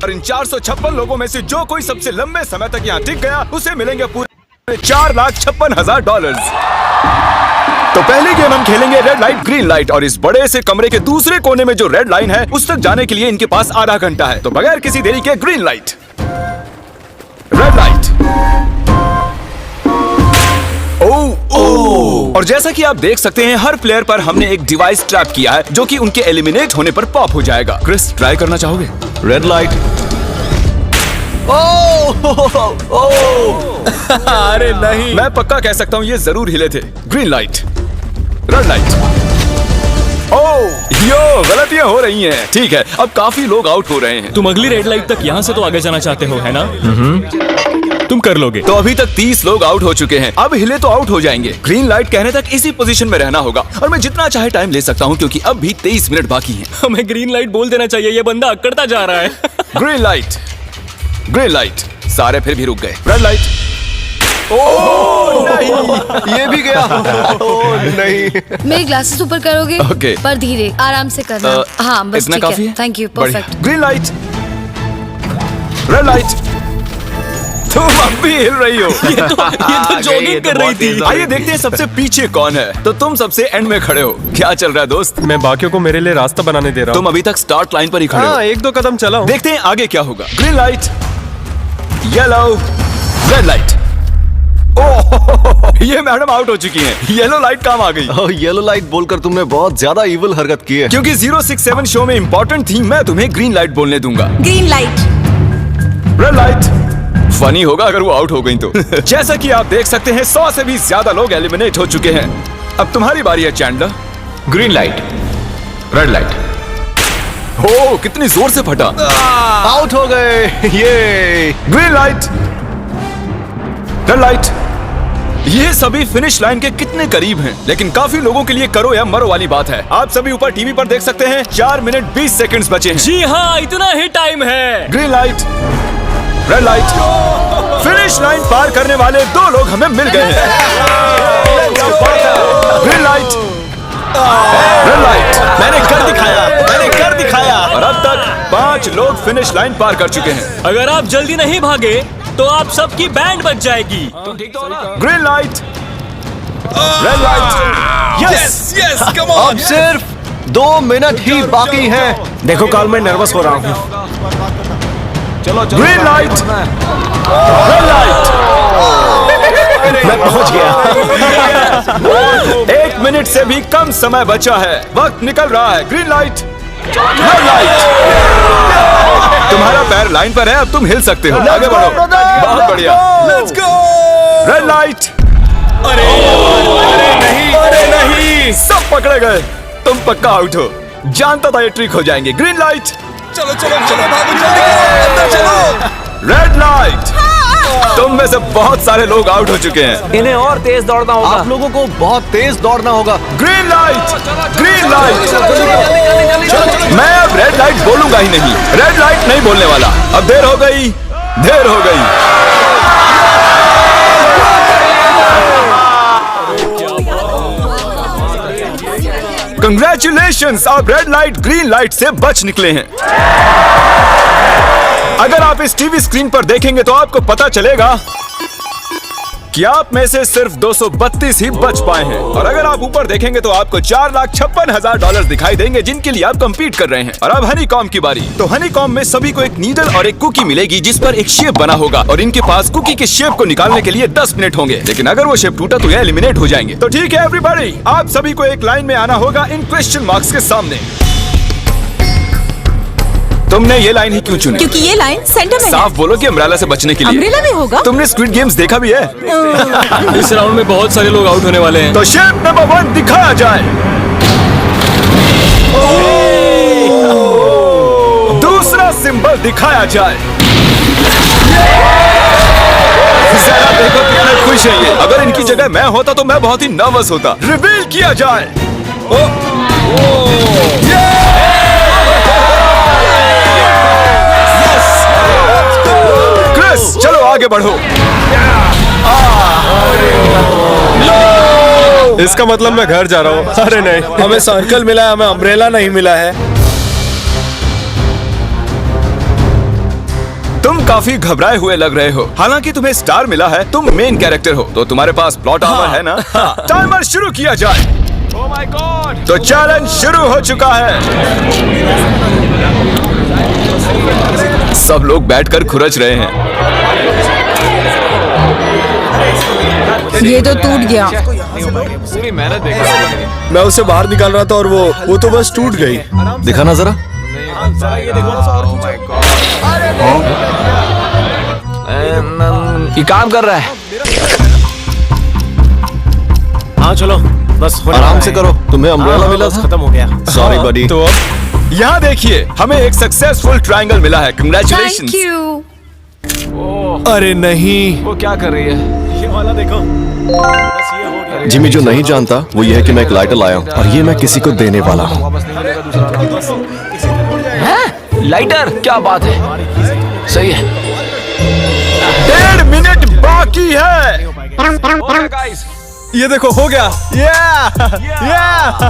और इन 456 लोगों में से जो कोई सबसे लंबे समय तक यहाँ टिक गया उसे मिलेंगे पूरे $4,56,000। तो पहली गेम हम खेलेंगे रेड लाइट ग्रीन लाइट, और इस बड़े से कमरे के दूसरे कोने में जो रेड लाइन है उस तक जाने के लिए इनके पास आधा घंटा है। तो बगैर किसी देरी के ग्रीन लाइट, रेड लाइट। और जैसा कि आप देख सकते हैं हर प्लेयर पर हमने एक डिवाइस ट्रैप किया है जो कि उनके एलिमिनेट होने पर पॉप हो जाएगा। क्रिस, ट्राई करना चाहोगे? Red light. अरे नहीं, मैं पक्का कह सकता हूँ ये जरूर हिले थे। Green light, red light. यो, गलतियां हो रही हैं। ठीक है, अब काफी लोग आउट हो रहे हैं। तुम अगली रेड लाइट तक यहाँ से तो आगे जाना चाहते हो, है ना? तुम कर लोगे। तो अभी तक 30 लोग आउट हो चुके हैं। अब हिले तो आउट हो जाएंगे। ग्रीन लाइट कहने तक इसी पोजीशन में रहना होगा और मैं जितना चाहे टाइम ले सकता हूँ क्योंकि अब भी 23 मिनट बाकी हैं। हमें ग्रीन लाइट बोल देना चाहिए, ये बंदा अकड़ता जा रहा है। Green light, green light. सारे फिर भी रुक गए। Red light. नहीं, ये भी गया। नहीं। मेरे ग्लासेस ऊपर करोगे? ओके। पर धीरे, आराम से करना। हाँ, बस इतना ठीक काफी है। है? Thank you, perfect. Green light, red light. तुम अब भी हिल रही हो। ये तो जॉगिंग कर रही थी। आइए देखते हैं सबसे पीछे कौन है। तो तुम सबसे एंड में खड़े हो। क्या चल रहा है दोस्त? मैं बाकियों को मेरे लिए रास्ता बनाने दे रहा हूँ। तुम अभी तक स्टार्ट लाइन पर ही खड़े हो। एक दो कदम चला हूँ। देखते हैं आगे क्या होगा। Green light, yellow, red light. ये मैडम आउट हो चुकी हैं। येलो लाइट काम आ गई। येलो लाइट बोलकर तुमने बहुत ज्यादा इविल हरकत की है। क्योंकि 067 शो में इंपॉर्टेंट थी, मैं तुम्हें ग्रीन लाइट बोलने दूंगा। Green light, red light. Funny होगा अगर वो आउट हो गई तो। जैसा कि आप देख सकते हैं 100 से भी ज्यादा लोग एलिमिनेट हो चुके हैं। अब तुम्हारी बारी है Chandler. Green light, red light. हो, कितनी जोर से फटा। आउट हो गए। ये ग्रीन लाइट, रेड लाइट। ये सभी फिनिश लाइन के कितने करीब हैं, लेकिन काफी लोगों के लिए करो या मरो वाली बात है। आप सभी ऊपर टीवी पर देख सकते हैं 4 मिनट 20 सेकंड्स बचे हैं। जी हाँ, इतना ही टाइम है। Green light, red light. Finish line पार करने वाले 2 लोग हमें मिल गए हैं। Green light, red light. मैंने कर दिखाया, मैंने कर दिखाया। और अब तक 5 लोग फिनिश लाइन पार कर चुके हैं। अगर आप जल्दी नहीं भागे तो आप सबकी बैंड बच जाएगी। Green light, red light. Yes, yes, come on. अब सिर्फ 2 मिनट ही बाकी हैं। देखो काल, मैं नर्वस हो रहा हूँ। Green light, red light. मैं पहुंच गया। 1 मिनट से भी कम समय बचा है। वक्त निकल रहा है। Green light, red light. तुम्हारा पैर लाइन पर है, अब तुम हिल सकते हो। आगे बढ़ो। बहुत बढ़िया। Let's go. Red light. अरे नहीं, अरे नहीं, सब पकड़े गए। तुम पक्का आउट हो। जानता था ये ट्रिक हो जाएंगे। Green light. चलो चलो चलो बाबू, जल्दी चलो। Red light. तुम में से बहुत सारे लोग आउट हो चुके हैं। इन्हें और तेज दौड़ना होगा। आप लोगों को बहुत तेज दौड़ना होगा। Green light, green light. मैं अब रेड लाइट बोलूंगा ही नहीं। रेड लाइट नहीं बोलने वाला। अब देर हो गई, देर हो गई। कंग्रेचुलेशंस, आप रेड लाइट ग्रीन लाइट से बच निकले हैं। अगर आप इस टीवी स्क्रीन पर देखेंगे तो आपको पता चलेगा कि आप में से सिर्फ 232 ही बच पाए हैं। और अगर आप ऊपर देखेंगे तो आपको $4,56,000 दिखाई देंगे जिनके लिए आप कंपीट कर रहे हैं। और अब हनीकॉम्ब की बारी। तो हनीकॉम्ब में सभी को एक नीडल और एक कुकी मिलेगी जिस पर एक शेप बना होगा और इनके पास कुकी के शेप को निकालने के लिए 10 मिनट होंगे। लेकिन अगर वो शेप टूटा तो ये एलिमिनेट हो जाएंगे। तो ठीक है एवरीबॉडी, आप सभी को एक लाइन में आना होगा इन क्वेश्चन मार्क्स के सामने। तुमने ये लाइन ही क्यों चुनी? क्योंकि ये लाइन सेंटर में साफ बोलो कि अम्ब्रेला से बचने के लिए। अम्ब्रेला में होगा? तुमने स्क्विड गेम्स देखा भी है? इस राउंड में बहुत सारे लोग आउट होने वाले हैं। तो शेप नंबर 1 दिखाया जाए। दूसरा सिंबल दिखाया जाए। जरा देखो कितने खुश हैं ये। अगर इनकी जगह मैं होता तो मैं बहुत ही नर्वस होता। रिवील किया जाए। क्रिस, चलो आगे बढ़ो। इसका मतलब मैं घर जा रहा हूँ। अरे नहीं, हमें सर्कल मिला है, हमें अम्ब्रेला नहीं मिला है। काफी घबराए हुए लग रहे हो। हालांकि तुम्हें स्टार मिला है, तुम मेन कैरेक्टर हो, तो तुम्हारे पास प्लॉट आर्मर है ना? टाइमर शुरू किया जाए। Oh my God! तो चैलेंज शुरू हो चुका है। सब लोग बैठकर खुरच रहे हैं। ये तो टूट गया। मैं उसे बाहर निकाल रहा था और वो तो बस टूट गई। दिखाना जरा। ये काम कर रहा है। हाँ चलो, बस आराम से करो। तुम्हें अम्ब्रेला मिला था? खत्म हो गया। सॉरी बडी। तो यहाँ देखिए, हमें एक सक्सेसफुल ट्रायंगल मिला है। कांग्रेचुलेशंस। Thank you. अरे नहीं, वो क्या कर रही है? ये वाला देखो। बस ये हो गया। जिमी जो नहीं जानता वो ये है कि मैं एक लाइटर लाया हूँ और ये मैं किसी को देने वाला हूँ। लाइटर, क्या बात है, सही है। 1.5 मिनट बाकी है। ये देखो, हो गया।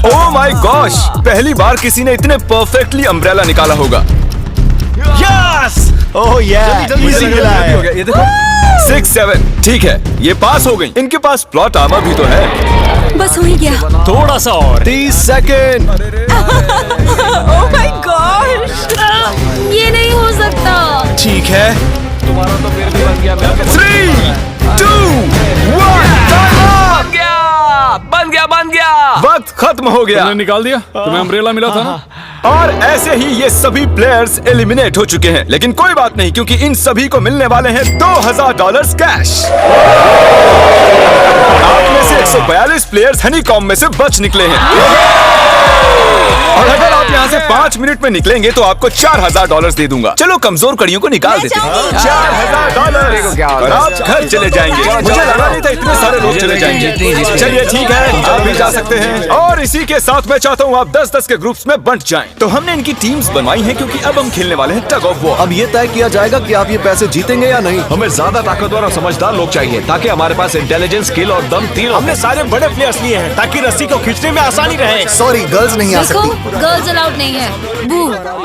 Oh my gosh! पहली बार किसी ने इतने परफेक्टली अम्ब्रेला निकाला होगा। ओह इजी मिला है। ये देखो। 6, 7 ठीक है, ये पास हो गई। इनके पास प्लॉट आर्मर भी तो है। बस हो ही गया। थोड़ा सा और। 30 सेकेंड। ओह माय गॉड, ये नहीं हो सकता। ठीक है। 3, 2, 1 बन गया। वक्त खत्म हो गया। तुमने निकाल दिया? तुम्हें अम्ब्रेला मिला था ना? और ऐसे ही ये सभी प्लेयर्स एलिमिनेट हो चुके हैं। लेकिन कोई बात नहीं, क्योंकि इन सभी को मिलने वाले हैं $2000 कैश। आप में से 142 प्लेयर्स हनीकॉम्ब में से बच निकले हैं। और अगर आप यहाँ से 5 मिनट में निकलेंगे तो आपको $4000 दे दूंगा। चलो कमजोर कड़ियों को निकाल देते हैं। $4000 और आप घर चले जाएंगे। मुझे लगा नहीं था इतने सारे लोग चले जाएंगे। चलिए ठीक है, आप भी जा सकते हैं। और इसी के साथ मैं चाहता हूँ आप 10-10 के ग्रुप्स में बंट जाएं। तो हमने इनकी टीम्स बनवाई हैं क्योंकि अब हम खेलने वाले हैं टग ऑफ वॉर। अब ये तय किया जाएगा कि आप ये पैसे जीतेंगे या नहीं। हमें ज्यादा ताकतवर और समझदार लोग चाहिए ताकि हमारे पास इंटेलिजेंस, स्किल और दम तीनों। हमने सारे बड़े प्लेयर्स लिए हैं ताकि रस्सी को खींचने में आसानी रहे। सॉरी, गर्ल्स नहीं आ देखो, सकती। गर्ल्स अलाउड नहीं है। बू।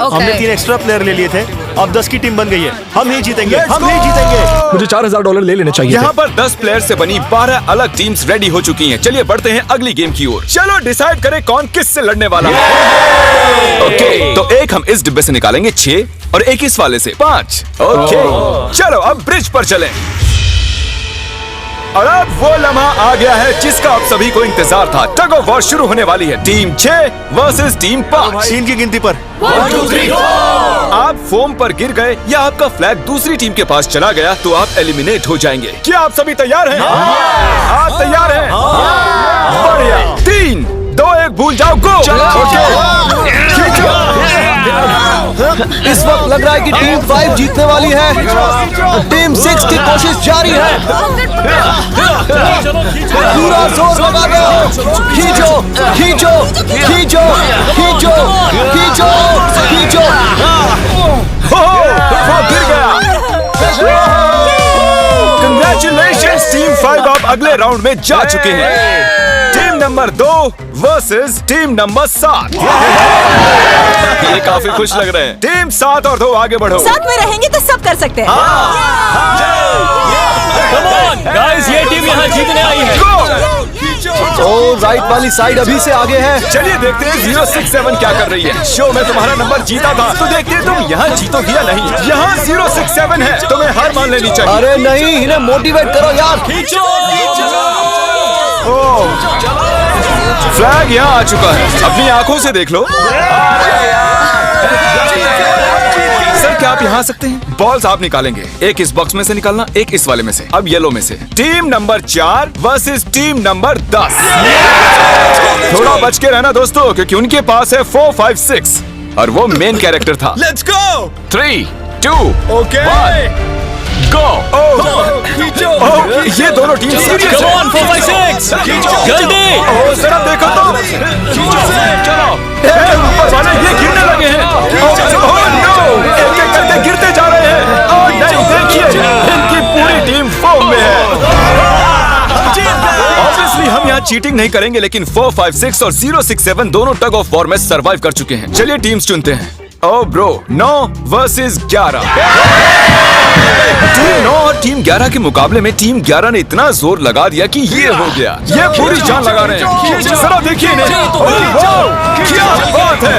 हमने 3 एक्स्ट्रा प्लेयर ले लिए थे। अब 10 की टीम बन गई है। हम ही जीतेंगे, हम ही जीतेंगे। मुझे $4000 ले लेने चाहिए। यहाँ पर 10 प्लेयर से बनी 12 अलग टीम्स रेडी हो चुकी हैं। चलिए बढ़ते हैं अगली गेम की ओर। चलो डिसाइड करें कौन किस से लड़ने वाला है। ओके, तो एक हम इस डिब्बे से निकालेंगे 6 और एक इस वाले से 5। ओके, चलो अब ब्रिज पर चलें। और अब वो लम्हा आ गया है जिसका आप सभी को इंतजार था। टग ऑफ वॉर शुरू होने वाली है। Team 6 versus team 5। 3 की गिनती पर 1, 2, 3 आप फोम पर गिर गए या आपका फ्लैग दूसरी टीम के पास चला गया तो आप एलिमिनेट हो जाएंगे। क्या आप सभी तैयार हैं? आप तैयार हैं? बढ़िया। 3, 2, 1 भूल जाओ, गो। इस वक्त लग रहा है कि टीम 5 जीतने वाली है। टीम 6 की कोशिश जारी है। पूरा जोर लगा दो। खींचो, खींचो, खींचो, खींचो, खींचो, खींचो। वो गिर गया। Congratulations टीम 5, आप अगले राउंड में जा चुके हैं। Team number 2 versus team number 7। ये काफी खुश लग रहे हैं। टीम 7 और 2 आगे बढ़ो। साथ में रहेंगे तो सब कर सकते हैं। Come on, guys, ये टीम यहाँ जीतने आई है। ओ, राइट वाली साइड अभी से आगे है। चलिए देखते हैं 067 क्या कर रही है। शो में तुम्हारा नंबर जीता था तो देखते हैं तुम यहाँ जीतोगी या नहीं। यहाँ 067 है, तुम्हें हार मान लेनी चाहिए। अरे नहीं, इन्हें मोटिवेट करो यार। फ्लैग यहाँ आ चुका है, अपनी आंखों से देख लो। सर क्या आप यहाँ आ सकते हैं? बॉल्स आप निकालेंगे। एक इस बॉक्स में से निकालना, एक इस वाले में से। अब येलो में से। Team number 4 versus team number 10। थोड़ा बच के रहना दोस्तों, क्योंकि उनके पास है 4, 5, 6 और वो मेन कैरेक्टर था। Let's go. 3, 2, ओके, 1 गो। ये दोनों टीम सीरियस Come on, 4, 5, 6 जल्दी। जरा देखो तो। चलो ऊपर वाले ये गिरने लगे हैं। एक-एक करके गिरते जा रहे हैं। और नहीं, देखिए इनकी पूरी टीम फॉर्म में है। ऑब्वियसली हम यहाँ चीटिंग नहीं करेंगे, लेकिन 4, 5, 6 और 067 दोनों टग ऑफ वॉर में सरवाइव कर चुके हैं। चलिए टीम्स चुनते हैं। ओ ब्रो, 9 वर्सेस 11। टीम 9 और टीम 11 के मुकाबले में टीम 11 ने इतना जोर लगा दिया कि ये हो गया। ये पूरी जान लगा रहे हैं। जरा देखिए इन्हें। वाह, क्या बात है।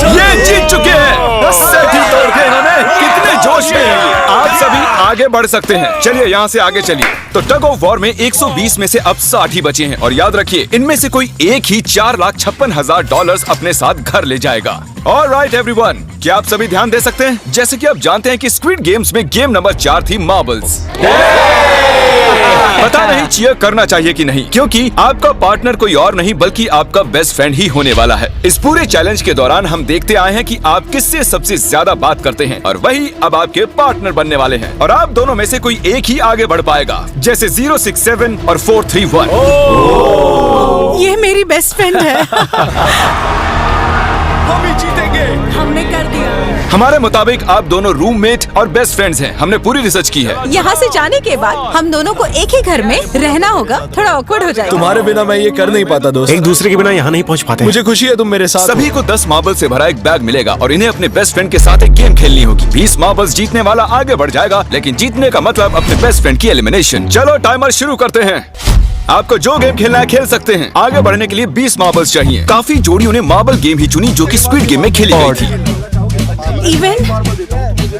ये जीत चुके हैं। सेट ही तोड़ के इन्होंने। कितने जोश में हैं ये। आप सभी आगे बढ़ सकते हैं। चलिए यहाँ से आगे चलिए। तो टग ऑफ वॉर में 120 में से अब 60 ही बचे हैं और याद रखिए इनमें से कोई एक ही $4,56,000 अपने साथ घर ले जाएगा। ऑलराइट एवरीवन, क्या आप सभी ध्यान दे सकते हैं? जैसे कि आप जानते हैं कि स्क्विड गेम्स में गेम नंबर 4 थी मार्बल्स। पता नहीं चीयर करना चाहिए कि नहीं, क्योंकि आपका पार्टनर कोई और नहीं बल्कि आपका बेस्ट फ्रेंड ही होने वाला है। इस पूरे चैलेंज के दौरान हम देखते आए हैं कि आप किससे सबसे ज्यादा बात करते हैं और वही अब आपके पार्टनर बनने वाले हैं और आप दोनों में से कोई एक ही आगे बढ़ पाएगा, जैसे 067 और 431। ये मेरी बेस्ट फ्रेंड है। हम ही जीतेंगे। हमने कर दिया। हमारे मुताबिक आप दोनों रूममेट और बेस्ट फ्रेंड्स हैं। हमने पूरी रिसर्च की है। यहाँ से जाने के बाद हम दोनों को एक ही घर में रहना होगा। थोड़ा ऑकवर्ड हो जाएगा। तुम्हारे बिना मैं ये कर नहीं पाता दोस्त। एक दूसरे के बिना यहाँ नहीं पहुँच पाते। मुझे खुशी है तुम मेरे साथ सभी को 10 मार्बल से भरा एक बैग मिलेगा और इन्हें अपने बेस्ट फ्रेंड के साथ एक गेम खेलनी होगी। 20 मार्बल्स जीतने वाला आगे बढ़ जाएगा, लेकिन जीतने का मतलब अपने बेस्ट फ्रेंड की एलिमिनेशन। चलो टाइमर शुरू करते हैं। आपको जो गेम खेलना है खेल सकते हैं। आगे बढ़ने के लिए 20 मार्बल्स चाहिए। काफी जोड़ियों ने मार्बल गेम ही चुनी जो कि स्क्विड गेम में खेली गई थी। इवन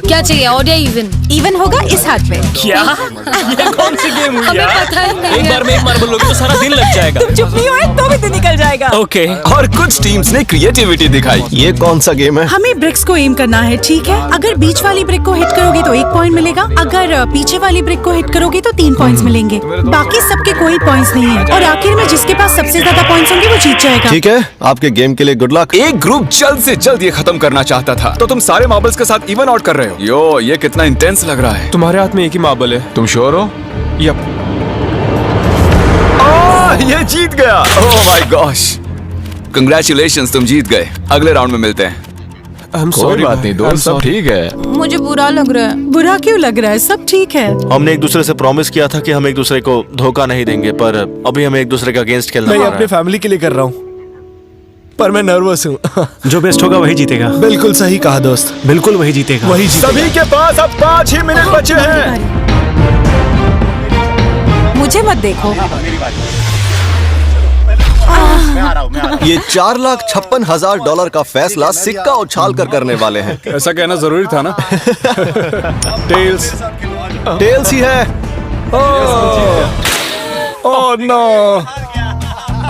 क्या चाहिए? ऑड या इवन? इवन होगा इस हाथ में। क्या? ये कौन सी गेम हुई हमें यार? पता ही नहीं एक है। बार में एक मार्बल लोगे तो सारा दिन लग जाएगा। तुम चुप नहीं हुए तो भी दिन निकल जाएगा। ओके। और कुछ टीम्स ने क्रिएटिविटी दिखाई। ये कौन सा गेम है? हमें ब्रिक्स को एम करना है, ठीक है? अगर बीच वाली ब्रिक को हिट करोगे तो 1 पॉइंट मिलेगा। अगर पीछे वाली ब्रिक को हिट करोगे तो 3 पॉइंट्स मिलेंगे। बाकी सबके कोई पॉइंट्स नहीं है और आखिर में जिसके पास सबसे ज्यादा पॉइंट्स होंगे वो जीत जाएगा। ठीक है, आपके गेम के लिए गुड लक। एक ग्रुप जल्द से जल्द ये खत्म करना चाहता था, तो तुम सारे मार्बल्स के साथ इवन आउट कर रहे हो। यो, ये कितना इंटेंस लग रहा है। तुम्हारे हाथ में एक ही मार्बल है। तुम श्योर हो? यप। ये जीत गया। ओह माय गॉश, कंग्रेचुलेशंस, तुम जीत गए। अगले राउंड में मिलते हैं। कोई बात नहीं दोस्त, सब ठीक है। मुझे बुरा लग रहा है। बुरा क्यों लग रहा है? सब ठीक है। हमने एक दूसरे से प्रॉमिस किया था कि हम एक दूसरे को धोखा नहीं देंगे, पर अभी हमें एक दूसरे का अगेंस्ट खेलना मैं पड़ ये रहा अपने है। फैमिली के लिए कर रहा हूँ, पर मैं नर्वस हूँ। जो बेस्ट होगा वही जीतेगा। बिल्कुल सही कहा दोस्त, बिल्कुल वही जीतेगा। वही सभी जीतेगा। के पास अब 5 ही मिनट बचे हैं। मुझे मत देखो। ये $4,56,000 का फैसला सिक्का उछाल कर करने वाले हैं। ऐसा कहना जरूरी था ना। टेल्स, टेल्स ही है। Oh no.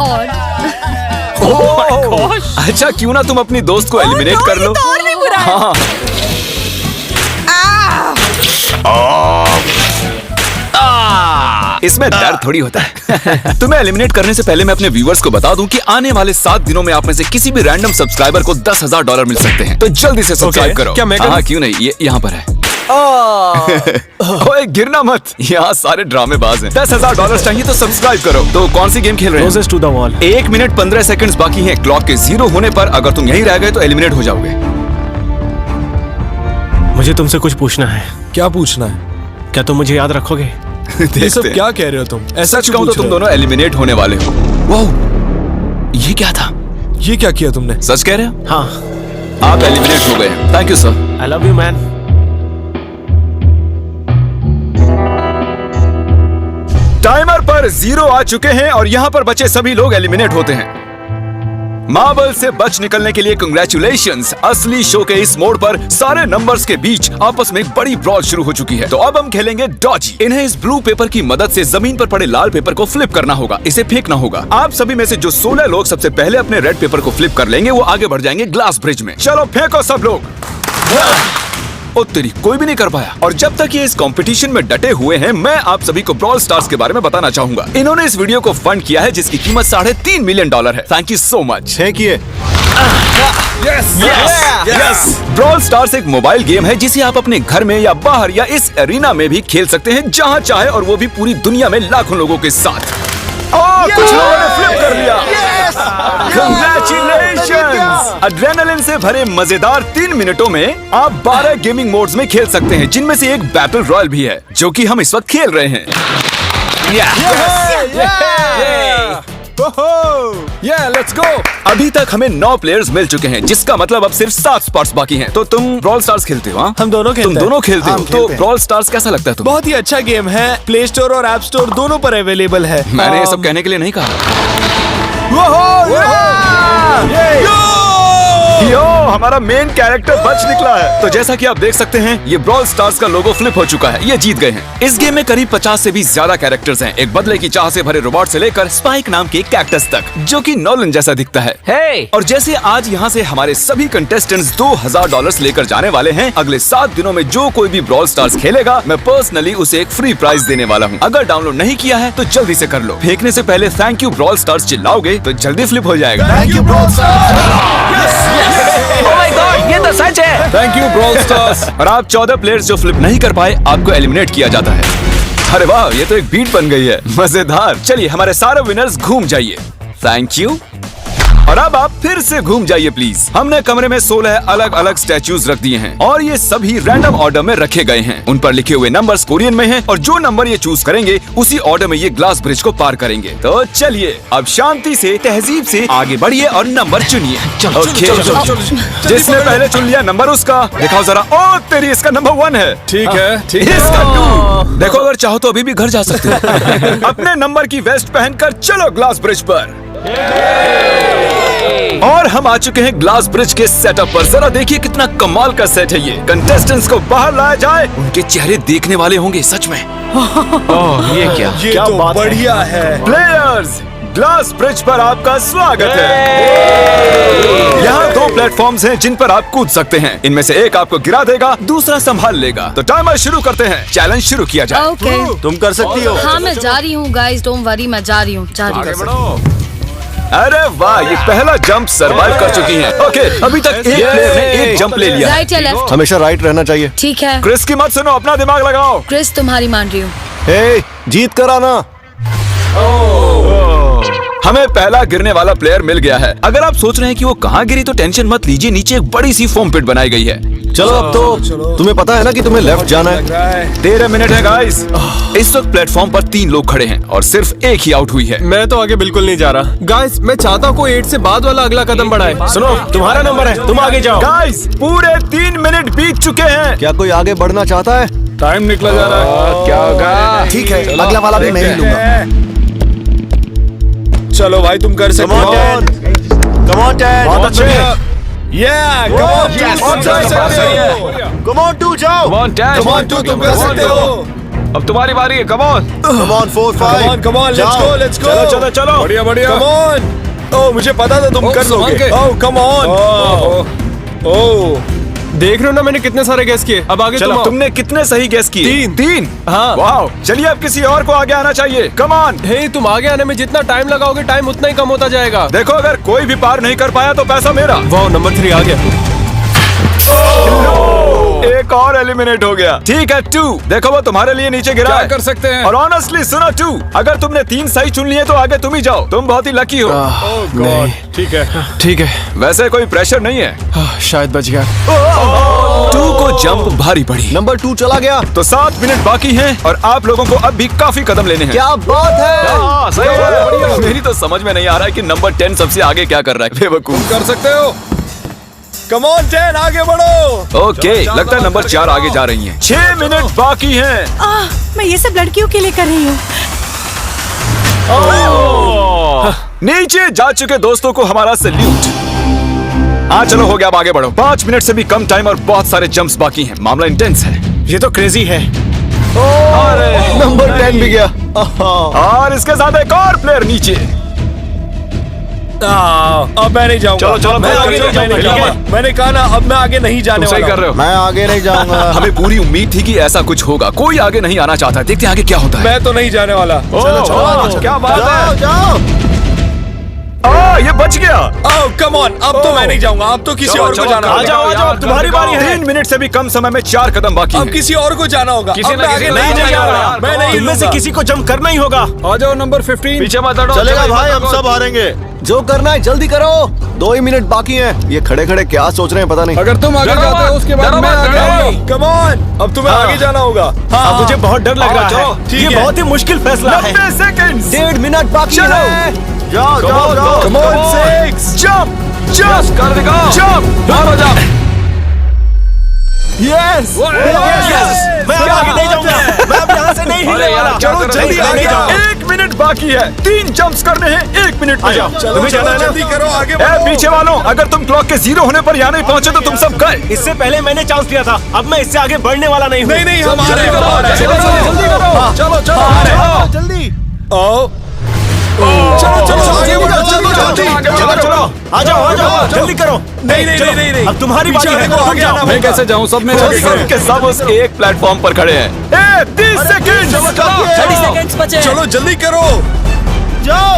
और अच्छा, क्यों ना तुम अपनी दोस्त को एलिमिनेट कर लो। तो और भी बुरा है। हाँ। इसमें दर्द थोड़ी होता है। तुम्हें एलिमिनेट करने से पहले मैं अपने व्यूअर्स को बता दूं कि आने वाले 7 दिनों में आप में से किसी भी रैंडम सब्सक्राइबर को $10,000 मिल सकते हैं। तो जल्दी से सब्सक्राइब करो। क्या मैं करूं? हाँ, क्यों नहीं, ये यहाँ पर है। ओए, गिरना मत, यहाँ सारे ड्रामेबाज हैं। $10,000 चाहिए तो सब्सक्राइब करो। तो कौन सी गेम खेल रहे हैं? Closest to the wall। 1 minute 15 seconds बाकी हैं। क्लॉक के 0 होने पर अगर तुम यहीं रह गए तो एलिमिनेट हो जाओगे। मुझे तुमसे कुछ पूछना है। क्या पूछना है? क्या तुम मुझे याद रखोगे? ये सब देखते हैं। क्या कह रहे हो तुम? ऐसा सच क्यों कहूं तो पूछ तुम रहे हो? दोनों एलिमिनेट होने वाले हो। वाह, ये क्या था? ये क्या किया तुमने? सच कह रहे हो? हाँ। आप एलिमिनेट हो गए। Thank you sir. I love you man. Timer पर 0 आ चुके हैं और यहाँ पर बचे सभी लोग एलिमिनेट होते हैं। मार्बल से बच निकलने के लिए कंग्रेचुलेशंस। असली शो के इस मोड़ पर सारे नंबर्स के बीच आपस में एक बड़ी ब्रॉल शुरू हो चुकी है। तो अब हम खेलेंगे डॉजी। इन्हें इस ब्लू पेपर की मदद से जमीन पर पड़े लाल पेपर को फ्लिप करना होगा। इसे फेंकना होगा। आप सभी में से जो 16 लोग सबसे पहले अपने रेड पेपर को फ्लिप कर लेंगे वो आगे बढ़ जाएंगे ग्लास ब्रिज में। चलो फेंको सब लोग। ओ तेरी, कोई भी नहीं कर पाया। और जब तक ये इस कंपटीशन में डटे हुए हैं, मैं आप सभी को ब्रॉल स्टार्स के बारे में बताना चाहूंगा। इन्होंने इस वीडियो को फंड किया है जिसकी कीमत $3.5 मिलियन है। Thank you so much. फेंकिए। यस। ब्रॉल स्टार्स एक मोबाइल गेम है जिसे आप अपने घर में या बाहर या इस एरिना में भी खेल सकते हैं जहां चाहे, और वो भी पूरी दुनिया में लाखों लोगों के साथ। कुछ लोगों ने फ्लिप कर लिया। Congratulations! एड्रेनलिन से भरे मजेदार 3 मिनटों में आप 12 गेमिंग मोड्स में खेल सकते हैं, जिनमें से एक बैटल रॉयल भी है जो कि हम इस वक्त खेल रहे हैं। Let's go. अभी तक हमें 9 प्लेयर्स मिल चुके हैं, जिसका मतलब अब सिर्फ 7 स्पॉट्स बाकी हैं। तो तुम ब्रॉल स्टार्स खेलते हो? हाँ, हम दोनों खेलते तुम हैं। दोनों खेलते हो? हम तो खेलते हैं। ब्रॉल स्टार्स कैसा लगता है तुम्हें? बहुत ही अच्छा गेम है, प्ले स्टोर और ऐप स्टोर दोनों पर अवेलेबल है। मैंने ये सब कहने के लिए नहीं कहा। यो, हमारा मेन कैरेक्टर बच निकला है। तो जैसा कि आप देख सकते हैं, ये ब्रॉल स्टार्स का लोगो फ्लिप हो चुका है। ये जीत गए हैं। इस गेम में करीब 50 से भी ज्यादा कैरेक्टर्स हैं, एक बदले की चाह से भरे रोबोट से लेकर स्पाइक नाम के कैक्टस तक, जो कि नॉलन जैसा दिखता है। हे और जैसे आज यहाँ से हमारे सभी कंटेस्टेंट्स $2000 लेकर जाने वाले हैं, अगले 7 दिनों में जो कोई भी ब्रॉल स्टार्स खेलेगा, मैं पर्सनली उसे एक फ्री प्राइज देने वाला हूँ। अगर डाउनलोड नहीं किया है तो जल्दी से कर लो। फेंकने से पहले थैंक यू ब्रॉल स्टार्स चिल्लाओगे तो जल्दी फ्लिप हो जाएगा। Thank you bro. Oh my God, ये तो सच है। Thank you brawl stars. और आप 14 प्लेयर्स जो फ्लिप नहीं कर पाए, आपको एलिमिनेट किया जाता है। अरे वाह, ये तो एक बीट बन गई है, मजेदार। चलिए हमारे सारे विनर्स घूम जाइए। Thank you. और अब आप फिर से घूम जाइए प्लीज। हमने कमरे में 16 अलग अलग स्टैच्यूज रख दिए हैं और ये सभी रैंडम ऑर्डर में रखे गए हैं। उन पर लिखे हुए नंबर्स कोरियन में हैं और जो नंबर ये चूज करेंगे उसी ऑर्डर में ये ग्लास ब्रिज को पार करेंगे। तो चलिए अब शांति से, तहजीब से आगे बढ़िए और नंबर चुनिए। ओके, जिसने पहले चुन लिया नंबर उसका। दिखाओ जरा। ओ तेरी, इसका नंबर 1 है। ठीक है, इसका 2। देखो, अगर चाहो तो अभी भी घर जा सकते हो। अपने नंबर की वेस्ट पहनकर चलो ग्लास ब्रिज पर। और हम आ चुके हैं ग्लास ब्रिज के सेटअप पर। जरा देखिए कितना कमाल का सेट है ये। कंटेस्टेंट्स को बाहर लाया जाए, उनके चेहरे देखने वाले होंगे सच में। ये क्या? ये तो बढ़िया है। प्लेयर्स, ग्लास ब्रिज पर आपका स्वागत है। यहाँ 2 प्लेटफॉर्म्स हैं जिन पर आप कूद सकते हैं। इनमें से एक आपको गिरा देगा, दूसरा संभाल लेगा। तो टाइमर शुरू करते हैं। चैलेंज शुरू किया जाए। ओके, तुम कर सकती हो। हाँ मैं जा रही हूँ गाइस, डोंट वरी, मैं जा रही हूँ। अरे वाह, ये पहला जंप सरवाइव कर चुकी हैं। ओके, अभी तक एक प्लेयर ने एक जंप ले लिया। राइट या लेफ्ट? हमेशा राइट रहना चाहिए। ठीक है क्रिस की मत सुनो, अपना दिमाग लगाओ। क्रिस, तुम्हारी मान रही हूँ। हे, जीत कर आना। हमें पहला गिरने वाला प्लेयर मिल गया है। अगर आप सोच रहे हैं कि वो कहाँ गिरी तो टेंशन मत लीजिए, नीचे एक बड़ी सी फोम पिट बनाई गई है। चलो अब तो तुम्हें पता है ना कि तुम्हें लेफ्ट जाना है। 13 मिनट है गाइस। इस वक्त प्लेटफॉर्म पर 3 लोग खड़े हैं और सिर्फ एक ही आउट हुई है। मैं तो आगे बिल्कुल नहीं जा रहा। गाइस, मैं चाहता हूँ कोई 8 से बाद वाला अगला कदम बढ़ाए। सुनो, तुम्हारा नंबर है, तुम आगे जाओ। गाइस, पूरे 3 मिनट बीत चुके हैं। क्या कोई आगे बढ़ना चाहता है? टाइम निकला जा रहा है। क्या होगा? ठीक है, अगला वाला भी मैं ही लूंगा। चलो भाई, तुम कर सकते हो। Come on, Dad. बहुत अच्छे। Yeah, come on, Yes. तुम कर सकते हो। Come on, 2 जाओ। Come on, Dad. Come on, 2 तुम कर सकते हो। अब तुम्हारी बारी है। Come on. Come on, 4, 5. Come on, let's go, let's go. चलो चलो, बढ़िया बढ़िया। Come on. Oh, मुझे पता था तुम कर लोगे। Oh, come on. Oh. देख रहे हो ना मैंने कितने सारे गैस किए। अब आगे चलो, तुम आओ। तुमने कितने सही गेस किए? 3। हाँ। वाह, चलिए अब किसी और को आगे आना चाहिए। Come on. हे, तुम आगे आने में जितना टाइम लगाओगे, टाइम उतना ही कम होता जाएगा। देखो, अगर कोई भी पार नहीं कर पाया तो पैसा मेरा। वाह, नंबर 3 आ गया। एक और एलिमिनेट हो गया। ठीक है 2, देखो वो तुम्हारे लिए नीचे गिरा है। कर सकते हैं। और ऑनेस्टली सुनो 2, अगर तुमने 3 सही चुन लिए तो आगे तुम ही जाओ। तुम बहुत ही लकी हो। नहीं, ठीक है। वैसे कोई प्रेशर नहीं है। शायद बच गया। 2 को जंप भारी पड़ी। नंबर 2 चला गया। तो 7 मिनट बाकी हैं और आप लोगों को अब भी काफी कदम लेने हैं। क्या बात है। हाँ, सही है। मेरी तो समझ में नहीं आ रहा है कि नंबर 10 सबसे आगे क्या कर रहा है। बेवकूफ। कर सकते हो। Come on, 10, आगे बढ़ो। ओके, लगता है नंबर 4 आगे जा रही हैं। 6 मिनट बाकी हैं। मैं ये सब लड़कियों के लिए कर रही हूँ। नीचे जा चुके दोस्तों को हमारा सैल्यूट। हाँ चलो, हो गया, अब आगे बढ़ो। 5 मिनट से भी कम टाइम और बहुत सारे जंप्स बाकी हैं। मामला इंटेंस है। ये तो क्रेजी है। नंबर 10 भी गया। और इसके साथ एक और प्लेयर नीचे। अब मैं नहीं जाऊंगा। चलो, मैं आगे नहीं जाऊंगा। मैंने कहा ना, अब मैं आगे नहीं जाने तुम सही वाला कर रहे हो। मैं आगे नहीं जाऊंगा। हमें पूरी उम्मीद थी कि ऐसा कुछ होगा। कोई आगे नहीं आना चाहता। देखते हैं आगे क्या होता है। मैं तो नहीं जाने वाला। चलो, क्या बात है। जाओ। ये बच गया। Oh, come on, अब तो मैं नहीं जाऊंगा। अब तो किसी और को जाना आ होगा। जाओ, तुम्हारी बारी है। 3 मिनट से भी कम समय में 4 कदम बाकी अब हैं। किसी और को जाना होगा। किसी अब ना मैं किसी आगे नहीं नहीं जाने जाने वाला। वाला। मैं नहीं इनमें से लूंगा। किसी को जंप करना ही होगा। आ जाओ नंबर 15। पीछे मत हटो। चलेगा चलो, भाई, मत हम हटो। सब हारेंगे। जो करना है जल्दी करो। 2 ही मिनट बाकी हैं। ये खड़े खड़े क्या सोच रहे हैं पता नहीं। अगर तुम आगे डरो जाते हो मत, उसके बाद डरो मैं मत, आगे डरो। आऊंगा। Come on, अब तुम्हें आगे जाना होगा। अब मुझे बहुत डर लग रहा है। ठीक है। बहुत ही मुश्किल फैसला है। 90 सेकंड। 1.5 मिनट बाकी है। जाओ जाओ जाओ। Come on, 6. जंप जंप कर दिखाओ। जंप मारो जंप। यस मैं अब आगे नहीं जाऊंगा। मैं अब यहाँ से नहीं हिलने वाला। चलो जल्दी आगे जाओ। 1 मिनट बाकी है। 3 जंप्स करने हैं 1 मिनट में। चलो जल्दी करो, आगे ए, बढ़ो। पीछे वालों, अगर तुम क्लॉक के 0 होने पर यहाँ नहीं पहुंचे तो तुम सब गए। इससे पहले मैंने चांस दिया था, अब मैं इससे आगे बढ़ने वाला नहीं हूँ। नहीं हम आ रहे जल्दी हैं, करो, हम आ रहे हैं। जल्दी करो, जल्दी करो। चलो चलो आओ। जल्दी आओ। चलो चलो आगे बढ़ो, जल्दी चलो चलो आ जाओ जल्दी करो। नहीं अब तुम्हारी बारी है। को आगे आना मैं कैसे जाऊँ? सब में सब के सब उस एक प्लेटफॉर्म पर खड़े हैं। 30 सेकंड। 30 सेकंड्स बचे। चलो जल्दी करो। जाओ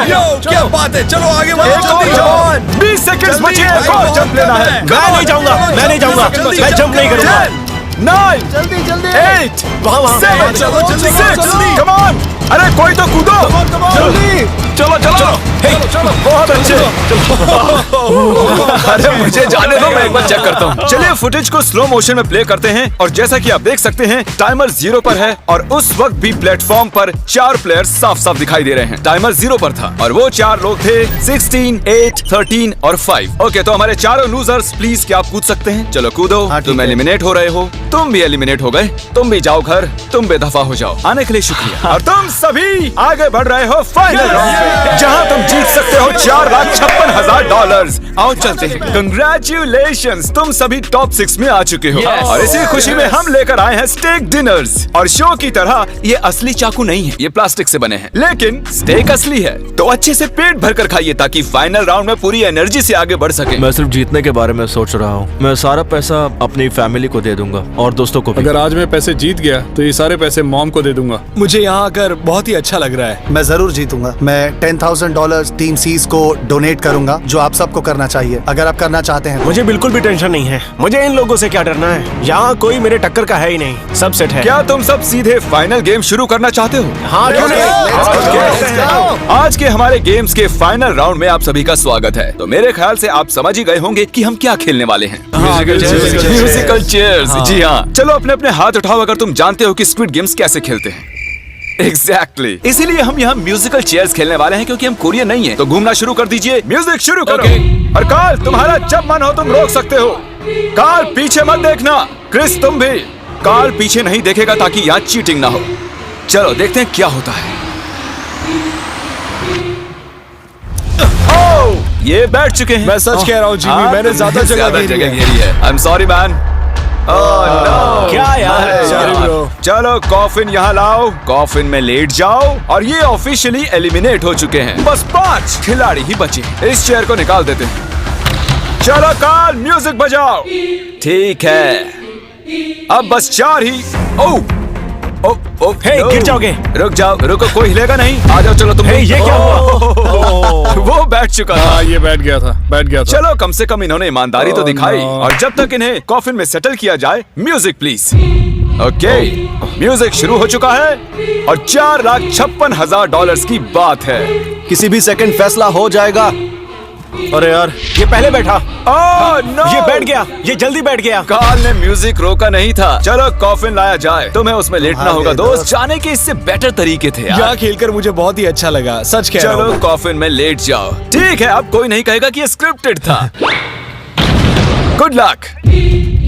यो, क्या बात है, चलो आगे बढ़ो जल्दी। 20 सेकंड बचे हैं। एक और जंप लेना है। मैं नहीं जाऊंगा, मैं नहीं जाऊंगा, मैं जंप नहीं करूंगा। 9 जल्दी जल्दी 8 वहाँ 7 चलो, जल्दी, 6 जल्दी। Come on. अरे कोई तो कूदो। जल्दी चलो चलो। बहुत अच्छे। अरे मुझे जाने दो, मैं एक बार चेक करता हूँ। चलिए फुटेज को स्लो मोशन में प्ले करते हैं और जैसा कि आप देख सकते हैं टाइमर 0 पर है और उस वक्त भी प्लेटफॉर्म पर 4 प्लेयर्स साफ साफ दिखाई दे रहे हैं। टाइमर 0 पर था और वो 4 लोग थे 16, 8, 13 और 5। ओके, तो हमारे चारों लूजर्स प्लीज क्या आप कूद सकते हैं? चलो कूदो। तुम एलिमिनेट हो रहे हो, तुम भी एलिमिनेट हो गए, तुम भी जाओ घर, तुम बेदफा हो जाओ। आने के लिए शुक्रिया। और तुम सभी आगे बढ़ रहे हो फाइनल राउंड में, जहां तुम जीत सकते हो $4,56,000। आओ चलते हैं। कंग्रेचुलेशंस, तुम सभी टॉप 6 में आ चुके हो। और इसी खुशी में हम लेकर आए हैं स्टेक डिनर्स। और शो की तरह ये असली चाकू नहीं है, ये प्लास्टिक से बने हैं, लेकिन स्टेक असली है। तो अच्छे से पेट भर कर खाइए ताकि फाइनल राउंड में पूरी एनर्जी से आगे बढ़ सके। मैं सिर्फ जीतने के बारे में सोच रहा हूँ। मैं सारा पैसा अपनी फैमिली को दे दूंगा और दोस्तों को भी। अगर आज मैं पैसे जीत गया तो ये सारे पैसे मॉम को दे दूंगा। मुझे यहाँ आकर बहुत ही अच्छा लग रहा है। मैं जरूर जीतूंगा। मैं $10,000 टीम सीज को डोनेट करूंगा, जो आप सबको करना चाहिए अगर आप करना चाहते हैं। मुझे बिल्कुल भी टेंशन नहीं है। मुझे इन लोगों से क्या डरना है, यहाँ कोई मेरे टक्कर का है ही नहीं, सब सेट है। क्या तुम सब सीधे फाइनल गेम शुरू करना चाहते हो? हाँ क्यों नहीं? आज के हमारे गेम्स के फाइनल राउंड में आप सभी का स्वागत है। तो मेरे ख्याल से आप समझ ही गए होंगे कि हम क्या खेलने वाले हैं। Musical chairs. जी हाँ, चलो अपने अपने हाथ उठाओ अगर तुम जानते हो कि स्क्विड गेम्स कैसे खेलते हैं। एग्जैक्टली इसीलिए हम यहाँ म्यूजिकल चेयर्स खेलने वाले हैं, क्योंकि हम कोरियन नहीं है। तो घूमना शुरू कर दीजिए, म्यूजिक शुरू करो। और कार्ल, तुम्हारा जब मन हो तुम रोक सकते हो। कार्ल पीछे मत देखना। क्रिस तुम भी। कार्ल पीछे नहीं देखेगा ताकि यहाँ चीटिंग ना हो। चलो देखते हैं क्या होता है। ओह, ये बैठ चुके हैं। मैं सच कह रहा हूँ जिमी, हाँ, मैंने तुमने ज्यादा जगह घेरी है। घेरी है। I am sorry man. क्या यार? Sorry, bro. चलो कॉफिन यहाँ लाओ, कॉफिन में लेट जाओ। और ये ऑफिशियली एलिमिनेट हो चुके हैं। बस 5 खिलाड़ी ही बचे। इस चेयर को निकाल देते हैं। चलो कार्ल, म्यूजिक बजाओ। ठीक है, अब बस 4 ही। ओह हे, गिर जाओगे। रुक जाओ, रुको, कोई हिलेगा नहीं। आ जाओ, चलो तुम। ये क्या हुआ? वो बैठ चुका था। हाँ ये बैठ गया था। चलो कम से कम इन्होंने ईमानदारी तो दिखाई। no. और जब तक इन्हें कॉफिन में सेटल किया जाए, म्यूजिक प्लीज। ओके, म्यूजिक शुरू हो चुका है और $4,56,000 की बात है। किसी भी सेकंड फैसला हो जाएगा। अरे यार, ये पहले बैठा। ओह नो, ये बैठ गया, ये जल्दी बैठ गया। कार्ल ने म्यूजिक रोका नहीं था। चलो कॉफिन लाया जाए। तुम्हें उसमें लेटना होगा दोस्त। जाने के इससे बेटर तरीके थे यार। यहाँ खेलकर मुझे बहुत ही अच्छा लगा, सच कह रहा चलो हूँ। कॉफिन में लेट जाओ। ठीक है, अब कोई नहीं कहेगा कि ये स्क्रिप्टेड था। Good luck.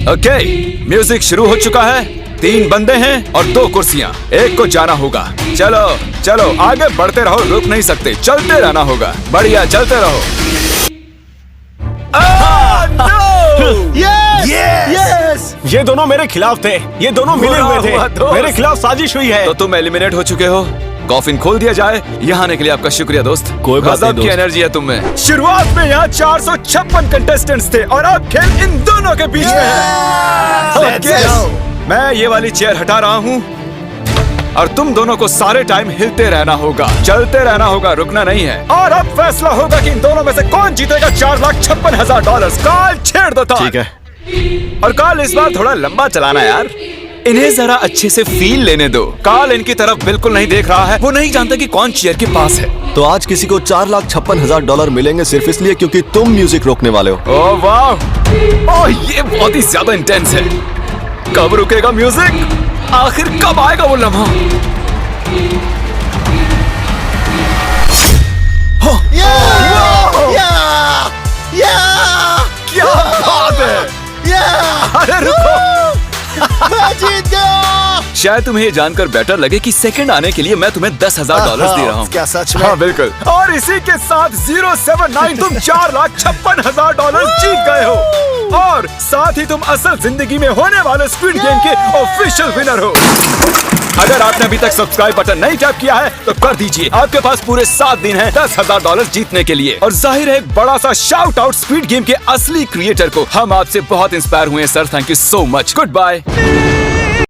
ओके, म्यूजिक शुरू हो चुका है। 3 बंदे हैं और 2 कुर्सियां। एक को जाना होगा। चलो चलो आगे बढ़ते रहो, रुक नहीं सकते, चलते रहना होगा। बढ़िया, चलते रहो। यस! ये दोनों मेरे खिलाफ थे। ये दोनों मिले हुए थे। मेरे खिलाफ साजिश हुई है। तो तुम एलिमिनेट हो चुके हो। कॉफिन खोल दिया जाए। यहाँ आने के लिए आपका शुक्रिया दोस्त। कोई बात नहीं गजब की दोस्त। एनर्जी है तुम में। शुरुआत में यहाँ 456 कंटेस्टेंट्स थे और अब खेल इन दोनों के बीच में है। Okay, मैं ये वाली चेयर हटा रहा हूँ और तुम दोनों को सारे टाइम हिलते रहना होगा, चलते रहना होगा, रुकना नहीं है। और अब फैसला होगा कि इन दोनों में से कौन जीतेगा $4,56,000। कार्ल छेड़ दो ताल। ठीक है। और कार्ल इस बार थोड़ा लंबा चलाना यार, इन्हें जरा अच्छे से फील लेने दो। कार्ल इनकी तरफ बिल्कुल नहीं देख रहा है, वो नहीं जानता कि कौन चेयर के पास है। तो आज किसी को $4,56,000 मिलेंगे सिर्फ इसलिए क्योंकि तुम म्यूजिक रोकने वाले हो। ओह वाह, ओह ये बहुत ही ज्यादा इंटेंस है। कब रुकेगा म्यूजिक? आखिर कब आएगा वो लम्हा? क्या बात है? अरे रुको, मैं जीत गया। शायद तुम्हें ये जानकर बेटर लगे कि सेकंड आने के लिए मैं तुम्हें $10,000 दे रहा हूँ। क्या सच में? हाँ बिल्कुल। और इसी के साथ 079 तुम $4,56,000 जीत गए हो और साथ ही तुम असल जिंदगी में होने वाले स्क्विड गेम के ऑफिशियल विनर हो। अगर आपने अभी तक सब्सक्राइब बटन नहीं टैप किया है तो कर दीजिए। आपके पास पूरे 7 दिन हैं $10,000 जीतने के लिए। और जाहिर है एक बड़ा सा शाउट आउट स्क्विड गेम के असली क्रिएटर को। हम आपसे बहुत इंस्पायर हुए हैं sir, thank you so much. Good bye.